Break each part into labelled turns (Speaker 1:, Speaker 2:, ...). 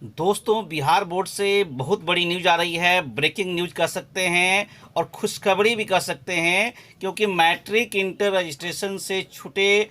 Speaker 1: दोस्तों, बिहार बोर्ड से बहुत बड़ी न्यूज़ आ रही है। ब्रेकिंग न्यूज़ कह सकते हैं और खुशखबरी भी कह सकते हैं, क्योंकि मैट्रिक इंटर रजिस्ट्रेशन से छूटे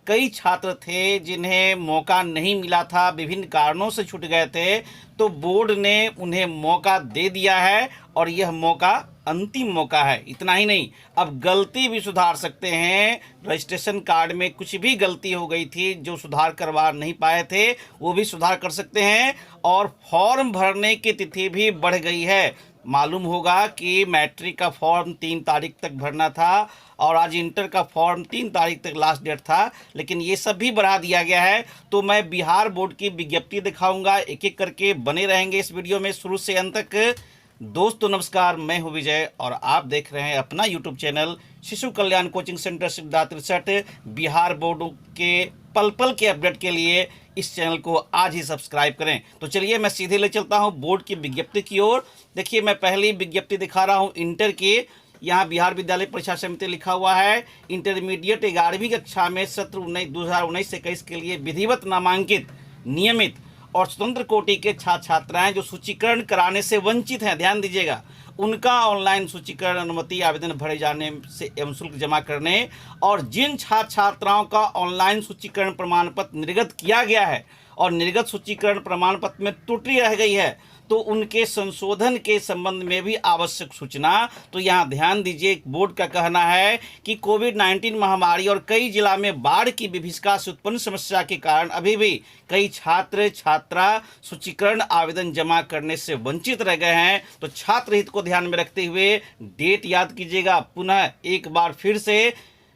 Speaker 1: कई छात्र थे जिन्हें मौका नहीं मिला था, विभिन्न कारणों से छूट गए थे। तो बोर्ड ने उन्हें मौका दे दिया है और यह मौका अंतिम मौका है। इतना ही नहीं, अब गलती भी सुधार सकते हैं। रजिस्ट्रेशन कार्ड में कुछ भी गलती हो गई थी जो सुधार करवा नहीं पाए थे, वो भी सुधार कर सकते हैं। और फॉर्म भरने की तिथि भी बढ़ गई है। मालूम होगा कि मैट्रिक का फॉर्म 3 तारीख तक भरना था और आज इंटर का फॉर्म 3 तारीख तक लास्ट डेट था, लेकिन ये सब भी बढ़ा दिया गया है। तो मैं बिहार बोर्ड की विज्ञप्ति दिखाऊंगा, एक एक करके बने रहेंगे इस वीडियो में शुरू से अंत तक। दोस्तों नमस्कार, मैं हूं विजय और आप देख रहे हैं अपना YouTube channel Shishu Kalyan coaching centre Siddharth 63। Bihar board के पल पल के अपडेट के लिए इस चैनल को आज ही सब्सक्राइब करें। तो चलिए मैं सीधे ले चलता हूं बोर्ड की विज्ञप्ति की ओर। देखिए, मैं पहली विज्ञप्ति दिखा रहा हूं इंटर की। यहाँ बिहार विद्यालय परीक्षा समिति लिखा हुआ है। इंटरमीडिएट 11वीं कक्षा में सत्र 2019-21 के लिए विधिवत नामांकित, नियमित और स्वतंत्र कोटि के छात्र छात्राएं जो सूचीकरण कराने से वंचित हैं, ध्यान दीजिएगा, उनका ऑनलाइन सूचीकरण अनुमति आवेदन भरे जाने से एवं शुल्क जमा करने, और जिन छात्र छात्राओं का ऑनलाइन सूचीकरण प्रमाण पत्र निर्गत किया गया है और निर्गत सूचीकरण प्रमाण पत्र में त्रुटि रह गई है, तो उनके संशोधन के संबंध में भी आवश्यक सूचना। तो यहाँ ध्यान दीजिए, बोर्ड का कहना है कि कोविड-19 महामारी और कई जिला में बाढ़ की विभीषिका से उत्पन्न समस्या के कारण अभी भी कई छात्र छात्रा सूचीकरण आवेदन जमा करने से वंचित रह गए हैं। तो छात्र हित को ध्यान में रखते हुए डेट याद कीजिएगा। पुनः एक बार फिर से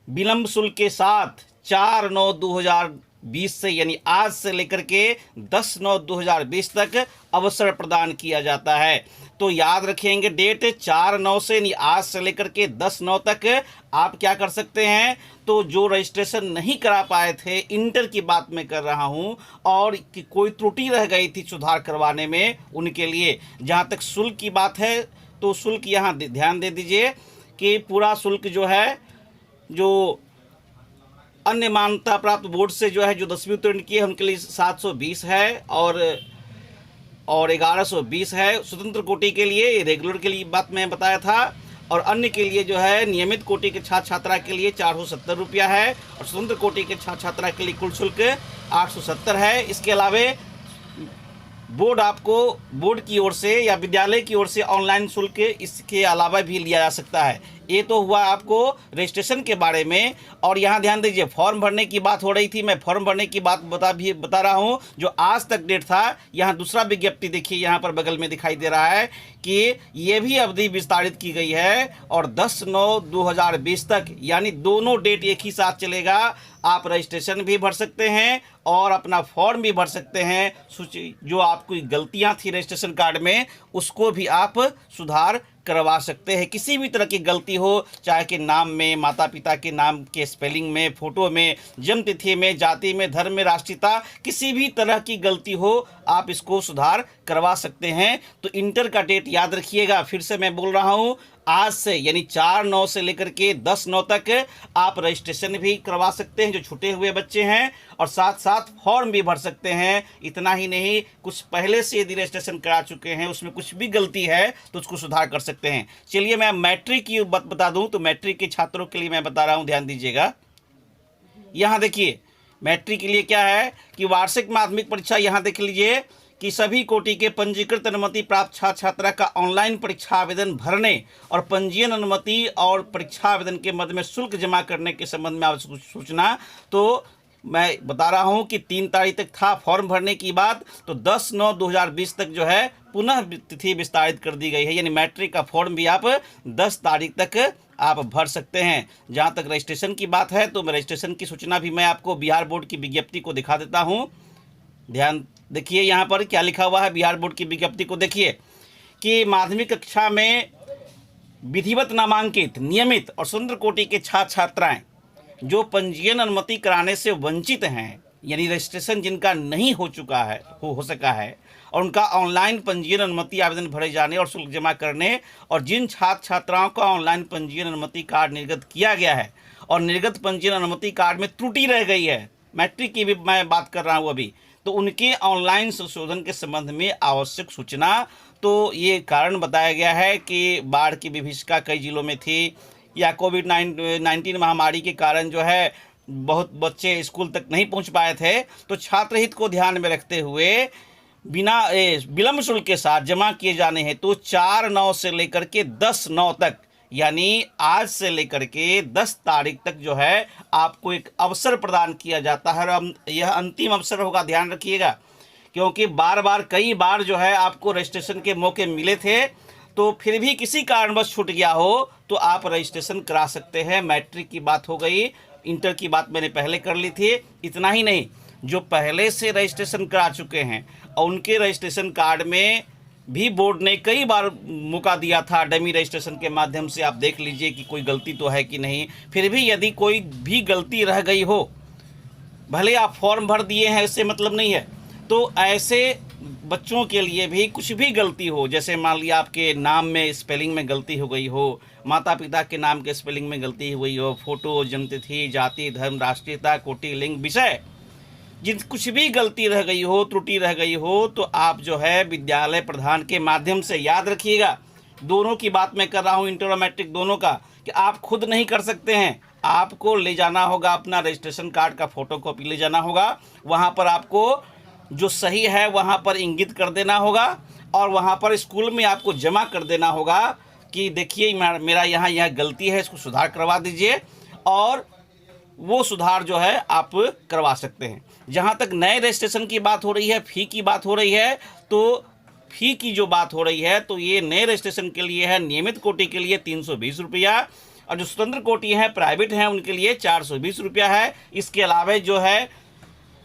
Speaker 1: विलंब शुल्क के साथ 4/9/2020 से, यानी आज से लेकर के 10/9/2020 तक अवसर प्रदान किया जाता है। तो याद रखेंगे डेट 4/9 से, यानी आज से लेकर के 10/9 तक आप क्या कर सकते हैं। तो जो रजिस्ट्रेशन नहीं करा पाए थे, इंटर की बात मैं कर रहा हूं, और कि कोई त्रुटि रह गई थी सुधार करवाने में, उनके लिए। जहां तक शुल्क की बात है, तो शुल्क यहाँ ध्यान दे दीजिए कि पूरा शुल्क जो है, जो अन्य मान्यता प्राप्त बोर्ड से जो है, जो 10वीं उत्तीर्ण किए हैं उनके लिए 720 है और 1120 है। स्वतंत्र कोटि के लिए, रेगुलर के लिए बात मैं बताया था, और अन्य के लिए जो है नियमित कोटि के छात्र छात्रा के लिए 470 रुपया है, और स्वतंत्र कोटि के छात्र छात्रा के लिए कुल शुल्क 870 है। इसके अलावा बोर्ड आपको, बोर्ड की ओर से या विद्यालय की ओर से ऑनलाइन शुल्क इसके अलावा भी लिया जा सकता है। ये तो हुआ आपको रजिस्ट्रेशन के बारे में। और यहाँ ध्यान दीजिए, फॉर्म भरने की बात हो रही थी, मैं फॉर्म भरने की बात बता रहा हूँ जो आज तक डेट था। यहाँ दूसरा विज्ञप्ति देखिए, यहाँ पर बगल में दिखाई दे रहा है कि ये भी अवधि विस्तारित की गई है और 10/9/2020 तक, यानी दोनों डेट एक ही साथ चलेगा। आप रजिस्ट्रेशन भी भर सकते हैं और अपना फॉर्म भी भर सकते हैं। सूची जो आपकी गलतियां थी रजिस्ट्रेशन कार्ड में, उसको भी आप सुधार करवा सकते हैं। किसी भी तरह की गलती हो, चाहे कि नाम में, माता पिता के नाम के स्पेलिंग में, फोटो में, जन्म तिथि में, जाति में, धर्म में, राष्ट्रीयता, किसी भी तरह की गलती हो, आप इसको सुधार करवा सकते हैं। तो इंटर का डेट याद रखिएगा, फिर से मैं बोल रहा हूँ, आज से यानी 4/9 से लेकर के 10/9 तक आप रजिस्ट्रेशन भी करवा सकते हैं जो छूटे हुए बच्चे हैं, और साथ साथ फॉर्म भी भर सकते हैं। इतना ही नहीं, कुछ पहले से यदि रजिस्ट्रेशन करा चुके हैं, उसमें कुछ भी गलती है तो उसको सुधार कर सकते हैं। चलिए मैं मैट्रिक की बात बता दूं, तो मैट्रिक के छात्रों के लिए मैं बता रहा हूं, ध्यान दीजिएगा। यहाँ देखिए, मैट्रिक के लिए क्या है कि वार्षिक माध्यमिक परीक्षा, यहाँ देख लीजिए कि सभी कोटि के पंजीकृत अनुमति प्राप्त छात्र छात्रा का ऑनलाइन परीक्षा आवेदन भरने और पंजीयन अनुमति और परीक्षा आवेदन के मध्य में शुल्क जमा करने के संबंध में आवश्यक सूचना। तो मैं बता रहा हूं कि 3 तारीख तक था फॉर्म भरने की बात, तो 10/9/2020 तक जो है पुनः तिथि विस्तारित कर दी गई है, यानी मैट्रिक का फॉर्म भी आप 10 तारीख तक आप भर सकते हैं। जहां तक रजिस्ट्रेशन की बात है, तो रजिस्ट्रेशन की सूचना भी मैं आपको बिहार बोर्ड की विज्ञप्ति को दिखा देता हूं। ध्यान देखिए, यहाँ पर क्या लिखा हुआ है, बिहार बोर्ड की विज्ञप्ति को देखिए कि माध्यमिक कक्षा में विधिवत नामांकित, नियमित और स्वतंत्र कोटि के छात्र छात्राएं जो पंजीयन अनुमति कराने से वंचित हैं, यानी रजिस्ट्रेशन जिनका नहीं हो चुका है, हो सका है, और उनका ऑनलाइन पंजीयन अनुमति आवेदन भरे जाने और शुल्क जमा करने, और जिन छात्र छात्राओं का ऑनलाइन पंजीयन अनुमति कार्ड निर्गत किया गया है और निर्गत पंजीयन अनुमति कार्ड में त्रुटि रह गई है, मैट्रिक की भी मैं बात कर रहा हूँ अभी, तो उनके ऑनलाइन संशोधन के संबंध में आवश्यक सूचना। तो ये कारण बताया गया है कि बाढ़ की विभीषिका कई जिलों में थी, या कोविड-19 महामारी के कारण जो है बहुत बच्चे स्कूल तक नहीं पहुंच पाए थे। तो छात्र हित को ध्यान में रखते हुए बिना विलंब शुल्क के साथ जमा किए जाने हैं तो 4/9 से लेकर के 10/9 तक, यानी आज से लेकर के 10 तारीख तक जो है आपको एक अवसर प्रदान किया जाता है। और यह अंतिम अवसर होगा, ध्यान रखिएगा, क्योंकि कई बार जो है आपको रजिस्ट्रेशन के मौके मिले थे, तो फिर भी किसी कारणवश छूट गया हो तो आप रजिस्ट्रेशन करा सकते हैं। मैट्रिक की बात हो गई, इंटर की बात मैंने पहले कर ली थी। इतना ही नहीं, जो पहले से रजिस्ट्रेशन करा चुके हैं और उनके रजिस्ट्रेशन कार्ड में भी बोर्ड ने कई बार मौका दिया था डमी रजिस्ट्रेशन के माध्यम से, आप देख लीजिए कि कोई गलती तो है कि नहीं। फिर भी यदि कोई भी गलती रह गई हो, भले आप फॉर्म भर दिए हैं, इससे मतलब नहीं है, तो ऐसे बच्चों के लिए भी कुछ भी गलती हो, जैसे मान लिया आपके नाम में स्पेलिंग में गलती हो गई हो, माता पिता के नाम के स्पेलिंग में गलती हुई हो, फोटो, जन्मतिथि, जाति, धर्म, राष्ट्रीयता, कोटि, लिंग, विषय, जिन कुछ भी गलती रह गई हो, त्रुटि रह गई हो, तो आप जो है विद्यालय प्रधान के माध्यम से, याद रखिएगा दोनों की बात मैं कर रहा हूँ, इंटर और मैट्रिक दोनों का, कि आप खुद नहीं कर सकते हैं। आपको ले जाना होगा अपना रजिस्ट्रेशन कार्ड का फोटोकॉपी ले जाना होगा, वहाँ पर आपको जो सही है वहाँ पर इंगित कर देना होगा, और वहाँ पर स्कूल में आपको जमा कर देना होगा कि देखिए मेरा यहाँ गलती है, इसको सुधार करवा दीजिए, और वो सुधार जो है आप करवा सकते हैं। जहाँ तक नए रजिस्ट्रेशन की बात हो रही है, फ़ी की बात हो रही है, तो फ़ी की जो बात हो रही है तो ये नए रजिस्ट्रेशन के लिए है, नियमित कोटि के लिए 320 रुपया, और जो स्वतंत्र कोटि हैं, प्राइवेट हैं, उनके लिए 420 रुपया है। इसके अलावा जो है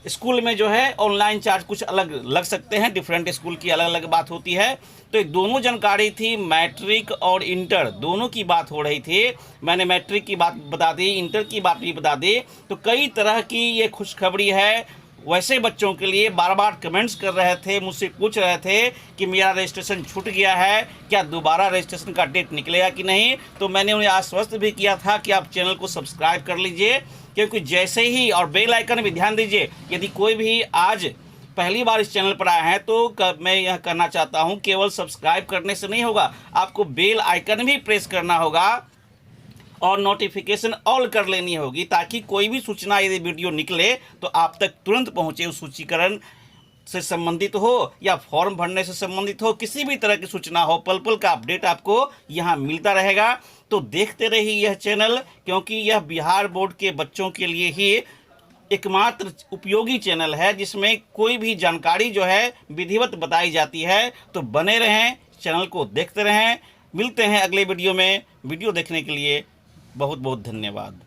Speaker 1: स्कूल में जो है ऑनलाइन चार्ज कुछ अलग लग सकते हैं, डिफरेंट स्कूल की अलग अलग बात होती है। तो ये दोनों जानकारी थी, मैट्रिक और इंटर दोनों की बात हो रही थी। मैंने मैट्रिक की बात बता दी, इंटर की बात भी बता दी। तो कई तरह की ये खुशखबरी है वैसे बच्चों के लिए। बार बार कमेंट्स कर रहे थे, मुझसे पूछ रहे थे कि मेरा रजिस्ट्रेशन छूट गया है, क्या दोबारा रजिस्ट्रेशन का डेट निकलेगा कि नहीं। तो मैंने उन्हें आश्वस्त भी किया था कि आप चैनल को सब्सक्राइब कर लीजिए, क्योंकि जैसे ही, और बेल आइकन भी ध्यान दीजिए, यदि कोई भी आज पहली बार इस चैनल पर आया है तो मैं यह कहना चाहता हूं, केवल सब्सक्राइब करने से नहीं होगा, आपको बेल आइकन भी प्रेस करना होगा और नोटिफिकेशन ऑल कर लेनी होगी, ताकि कोई भी सूचना यदि वीडियो निकले तो आप तक तुरंत पहुंचे। उस सूचीकरण से संबंधित हो या फॉर्म भरने से संबंधित हो, किसी भी तरह की सूचना हो, पल पल का अपडेट आपको यहाँ मिलता रहेगा। तो देखते रहिए यह चैनल, क्योंकि यह बिहार बोर्ड के बच्चों के लिए ही एकमात्र उपयोगी चैनल है जिसमें कोई भी जानकारी जो है विधिवत बताई जाती है। तो बने रहें, चैनल को देखते रहें। मिलते हैं अगले वीडियो में। वीडियो देखने के लिए बहुत बहुत धन्यवाद।